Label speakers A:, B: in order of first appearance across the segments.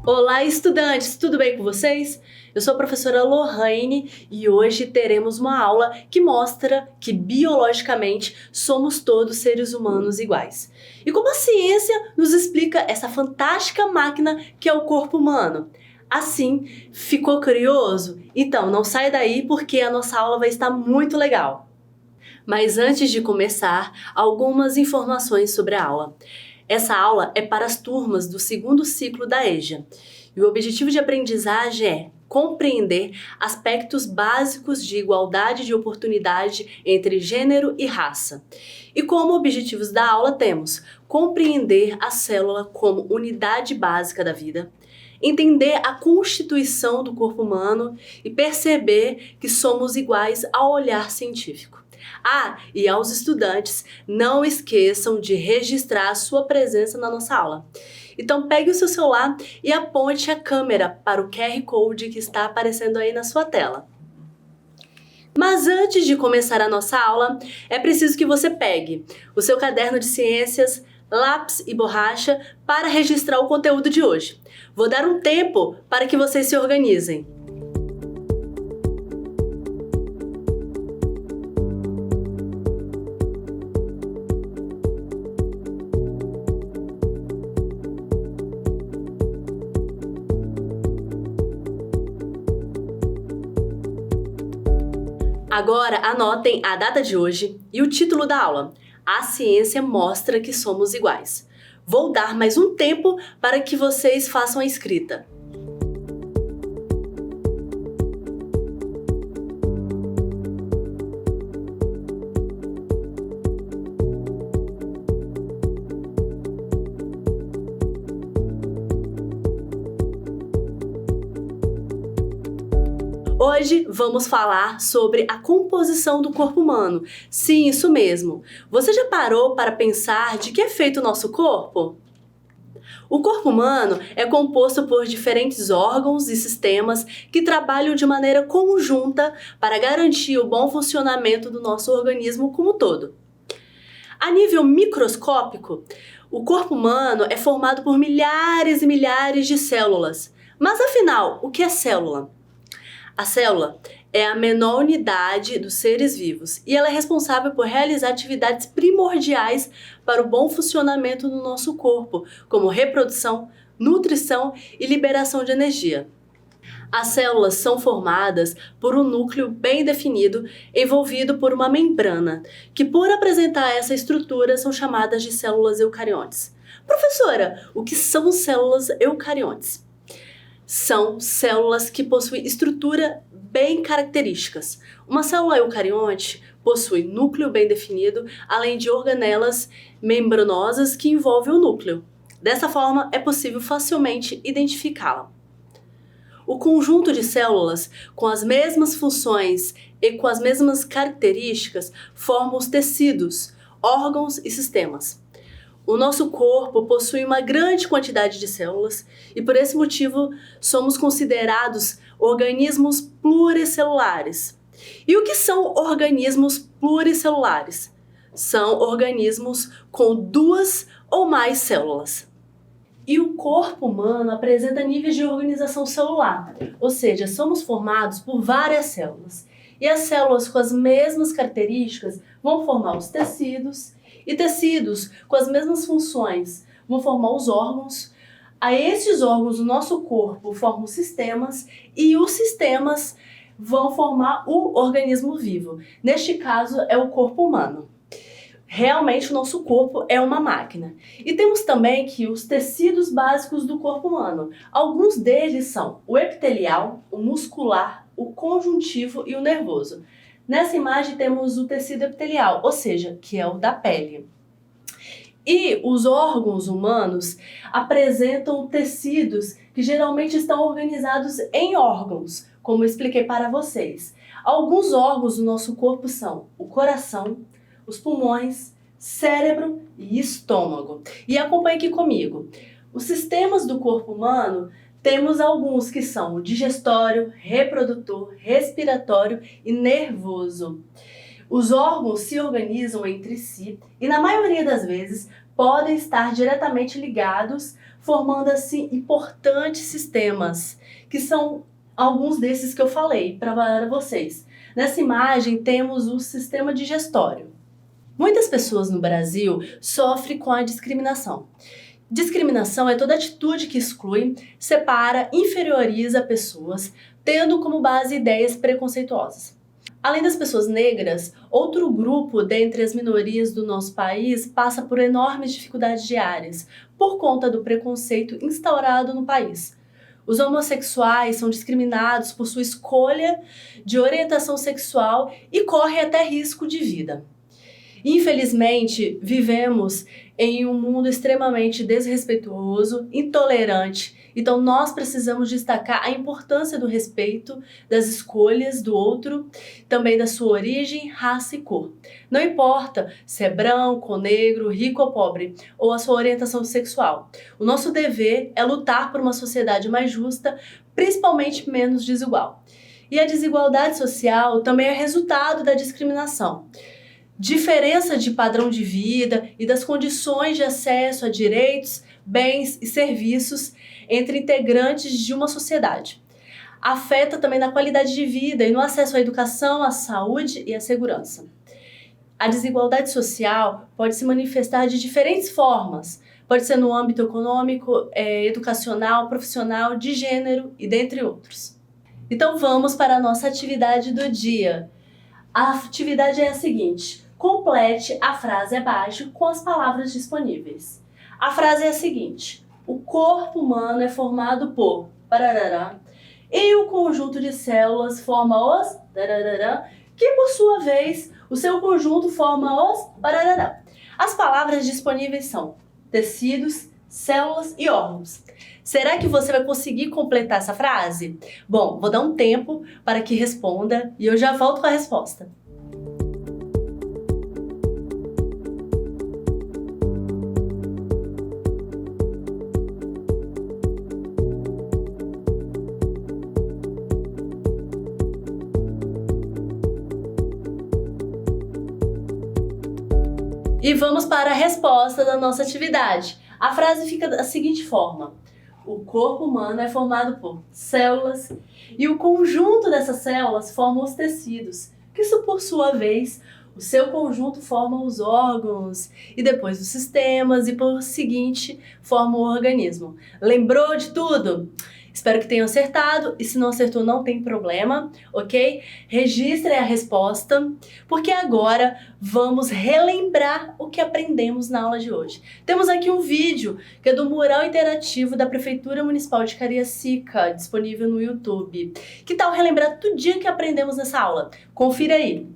A: Olá, estudantes! Tudo bem com vocês? Eu sou a professora Lohane e hoje teremos uma aula que mostra que biologicamente somos todos seres humanos iguais. E como a ciência nos explica essa fantástica máquina que é o corpo humano. Assim, ficou curioso? Então não sai daí porque a nossa aula vai estar muito legal. Mas antes de começar, algumas informações sobre a aula. Essa aula é para as turmas do segundo ciclo da EJA. E o objetivo de aprendizagem é compreender aspectos básicos de igualdade de oportunidade entre gênero e raça. E como objetivos da aula temos compreender a célula como unidade básica da vida, entender a constituição do corpo humano e perceber que somos iguais ao olhar científico. E aos estudantes, não esqueçam de registrar a sua presença na nossa aula. Então pegue o seu celular e aponte a câmera para o QR Code que está aparecendo aí na sua tela. Mas antes de começar a nossa aula, é preciso que você pegue o seu caderno de ciências, lápis e borracha para registrar o conteúdo de hoje. Vou dar um tempo para que vocês se organizem. Agora anotem a data de hoje e o título da aula. A ciência mostra que somos iguais. Vou dar mais um tempo para que vocês façam a escrita. Hoje vamos falar sobre a composição do corpo humano. Sim, isso mesmo. Você já parou para pensar de que é feito o nosso corpo? O corpo humano é composto por diferentes órgãos e sistemas que trabalham de maneira conjunta para garantir o bom funcionamento do nosso organismo como um todo. A nível microscópico, o corpo humano é formado por milhares e milhares de células. Mas afinal, o que é célula? A célula é a menor unidade dos seres vivos e ela é responsável por realizar atividades primordiais para o bom funcionamento do nosso corpo, como reprodução, nutrição e liberação de energia. As células são formadas por um núcleo bem definido, envolvido por uma membrana, que por apresentar essa estrutura são chamadas de células eucariontes. Professora, o que são células eucariontes? São células que possuem estrutura bem características. Uma célula eucarionte possui núcleo bem definido, além de organelas membranosas que envolvem o núcleo. Dessa forma, é possível facilmente identificá-la. O conjunto de células com as mesmas funções e com as mesmas características formam os tecidos, órgãos e sistemas. O nosso corpo possui uma grande quantidade de células e por esse motivo somos considerados organismos pluricelulares. E o que são organismos pluricelulares? São organismos com 2 ou mais células. E o corpo humano apresenta níveis de organização celular, ou seja, somos formados por várias células. E as células com as mesmas características vão formar os tecidos, e tecidos com as mesmas funções vão formar os órgãos. A esses órgãos do nosso corpo formam sistemas e os sistemas vão formar o organismo vivo. Neste caso é o corpo humano. Realmente o nosso corpo é uma máquina. E temos também que os tecidos básicos do corpo humano. Alguns deles são o epitelial, o muscular, o conjuntivo e o nervoso. Nessa imagem temos o tecido epitelial, ou seja, que é o da pele. E os órgãos humanos apresentam tecidos que geralmente estão organizados em órgãos, como eu expliquei para vocês. Alguns órgãos do nosso corpo são o coração, os pulmões, cérebro e estômago. E acompanhe aqui comigo. Os sistemas do corpo humano temos alguns que são o digestório, reprodutor, respiratório e nervoso. Os órgãos se organizam entre si e, na maioria das vezes, podem estar diretamente ligados formando assim importantes sistemas, que são alguns desses que eu falei para vocês. Nessa imagem temos o sistema digestório. Muitas pessoas no Brasil sofrem com a discriminação. Discriminação é toda atitude que exclui, separa, inferioriza pessoas, tendo como base ideias preconceituosas. Além das pessoas negras, outro grupo dentre as minorias do nosso país passa por enormes dificuldades diárias, por conta do preconceito instaurado no país. Os homossexuais são discriminados por sua escolha de orientação sexual e correm até risco de vida. Infelizmente, vivemos em um mundo extremamente desrespeituoso, intolerante. Então, nós precisamos destacar a importância do respeito, das escolhas do outro, também da sua origem, raça e cor. Não importa se é branco ou negro, rico ou pobre, ou a sua orientação sexual. O nosso dever é lutar por uma sociedade mais justa, principalmente menos desigual. E a desigualdade social também é resultado da discriminação. Diferença de padrão de vida e das condições de acesso a direitos, bens e serviços entre integrantes de uma sociedade. Afeta também na qualidade de vida e no acesso à educação, à saúde e à segurança. A desigualdade social pode se manifestar de diferentes formas. Pode ser no âmbito econômico, educacional, profissional, de gênero e dentre outros. Então vamos para a nossa atividade do dia. A atividade é a seguinte: complete a frase abaixo com as palavras disponíveis. A frase é a seguinte: o corpo humano é formado por bararará, e o conjunto de células forma os dararará, que por sua vez o seu conjunto forma os bararará. As palavras disponíveis são tecidos, células e órgãos. Será que você vai conseguir completar essa frase? Bom, vou dar um tempo para que responda e eu já volto com a resposta. E vamos para a resposta da nossa atividade. A frase fica da seguinte forma: o corpo humano é formado por células e o conjunto dessas células forma os tecidos, que isso por sua vez, o seu conjunto forma os órgãos e depois os sistemas e por seguinte forma o organismo. Lembrou de tudo? Espero que tenham acertado e se não acertou não tem problema, ok? Registrem a resposta, porque agora vamos relembrar o que aprendemos na aula de hoje. Temos aqui um vídeo que é do mural interativo da Prefeitura Municipal de Cariacica, disponível no YouTube. Que tal relembrar tudinho que aprendemos nessa aula? Confira aí!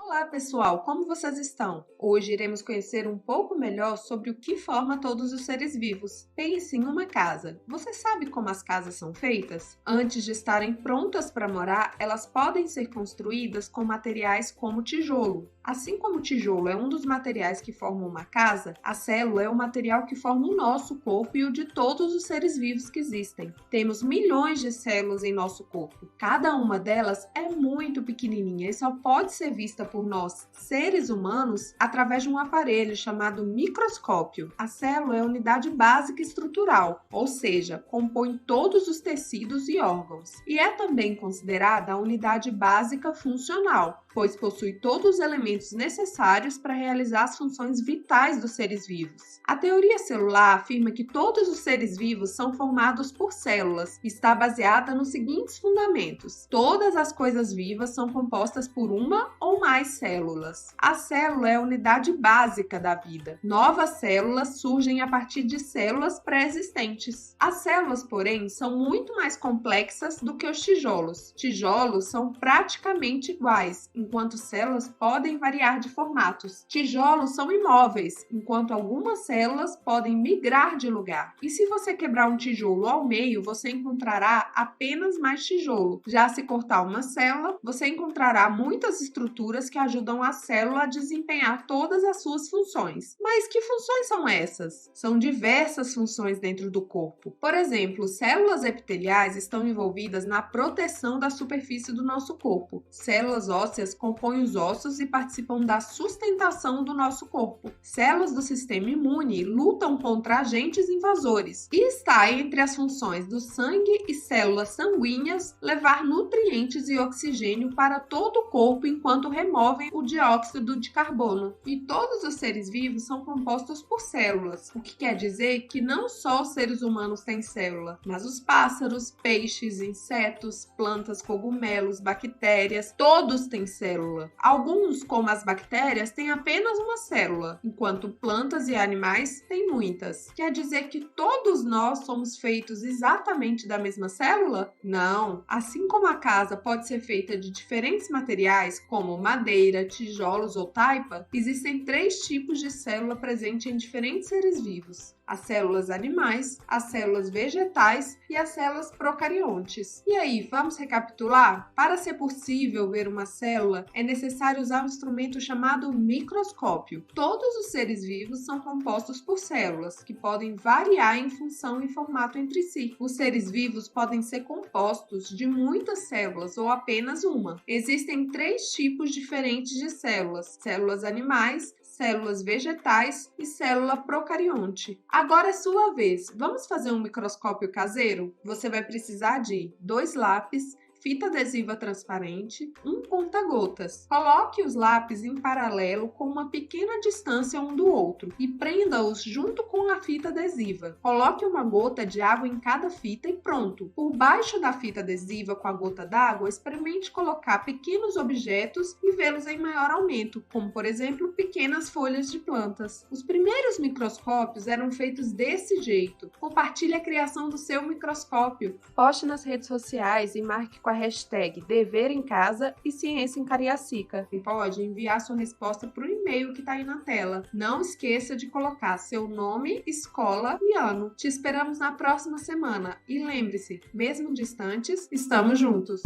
B: Olá pessoal, como vocês estão? Hoje iremos conhecer um pouco melhor sobre o que forma todos os seres vivos. Pense em uma casa. Você sabe como as casas são feitas? Antes de estarem prontas para morar, elas podem ser construídas com materiais como tijolo. Assim como o tijolo é um dos materiais que formam uma casa, a célula é o material que forma o nosso corpo e o de todos os seres vivos que existem. Temos milhões de células em nosso corpo. Cada uma delas é muito pequenininha e só pode ser vista por nós, seres humanos, através de um aparelho chamado microscópio. A célula é a unidade básica estrutural, ou seja, compõe todos os tecidos e órgãos. E é também considerada a unidade básica funcional, pois possui todos os elementos necessários para realizar as funções vitais dos seres vivos. A teoria celular afirma que todos os seres vivos são formados por células e está baseada nos seguintes fundamentos: todas as coisas vivas são compostas por uma ou mais células. A célula é a unidade básica da vida. Novas células surgem a partir de células pré-existentes. As células, porém, são muito mais complexas do que os tijolos. Tijolos são praticamente iguais, enquanto células podem variar de formatos. Tijolos são imóveis, enquanto algumas células podem migrar de lugar. E se você quebrar um tijolo ao meio, você encontrará apenas mais tijolo. Já se cortar uma célula, você encontrará muitas estruturas que ajudam a célula a desempenhar todas as suas funções. Mas que funções são essas? São diversas funções dentro do corpo. Por exemplo, células epiteliais estão envolvidas na proteção da superfície do nosso corpo. Células ósseas compõem os ossos e participam da sustentação do nosso corpo. Células do sistema imune lutam contra agentes invasores e está entre as funções do sangue e células sanguíneas levar nutrientes e oxigênio para todo o corpo enquanto removem o dióxido de carbono. E todos os seres vivos são compostos por células, o que quer dizer que não só os seres humanos têm célula, mas os pássaros, peixes, insetos, plantas, cogumelos, bactérias, todos têm célula. Alguns, como as bactérias, têm apenas uma célula, enquanto plantas e animais têm muitas. Quer dizer que todos nós somos feitos exatamente da mesma célula? Não. Assim como a casa pode ser feita de diferentes materiais, como madeira, tijolos ou taipa, existem 3 tipos de célula presentes em diferentes seres vivos: as células animais, as células vegetais e as células procariontes. E aí, vamos recapitular? Para ser possível ver uma célula, é necessário usar um instrumento chamado microscópio. Todos os seres vivos são compostos por células, que podem variar em função e formato entre si. Os seres vivos podem ser compostos de muitas células ou apenas uma. Existem 3 tipos diferentes de células: células animais, células vegetais e célula procarionte. Agora é sua vez. Vamos fazer um microscópio caseiro? Você vai precisar de 2 lápis, fita adesiva transparente, um conta-gotas. Coloque os lápis em paralelo com uma pequena distância um do outro e prenda-os junto com a fita adesiva. Coloque uma gota de água em cada fita e pronto. Por baixo da fita adesiva com a gota d'água, experimente colocar pequenos objetos e vê-los em maior aumento, como por exemplo pequenas folhas de plantas. Os primeiros microscópios eram feitos desse jeito. Compartilhe a criação do seu microscópio. Poste nas redes sociais e marque com a hashtag Dever em Casa e Ciência em Cariacica. E pode enviar sua resposta para o e-mail que está aí na tela. Não esqueça de colocar seu nome, escola e ano. Te esperamos na próxima semana. E lembre-se, mesmo distantes, estamos juntos!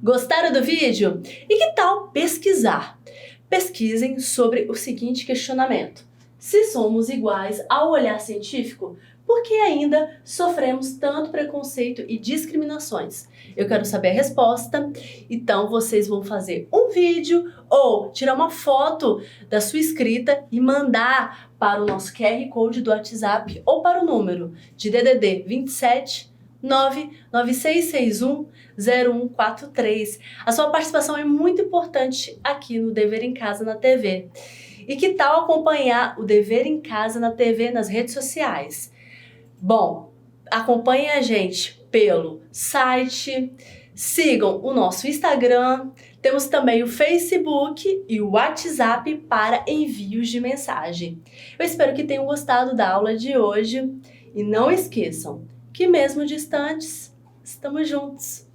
A: Gostaram do vídeo? E que tal pesquisar? Pesquisem sobre o seguinte questionamento: se somos iguais ao olhar científico, por que ainda sofremos tanto preconceito e discriminações? Eu quero saber a resposta, então vocês vão fazer um vídeo ou tirar uma foto da sua escrita e mandar para o nosso QR Code do WhatsApp ou para o número de DDD 27 99661 0143. A sua participação é muito importante aqui no Dever em Casa na TV. E que tal acompanhar o Dever em Casa na TV nas redes sociais? Bom, acompanhem a gente pelo site, sigam o nosso Instagram, temos também o Facebook e o WhatsApp para envios de mensagem. Eu espero que tenham gostado da aula de hoje e não esqueçam que mesmo distantes, estamos juntos.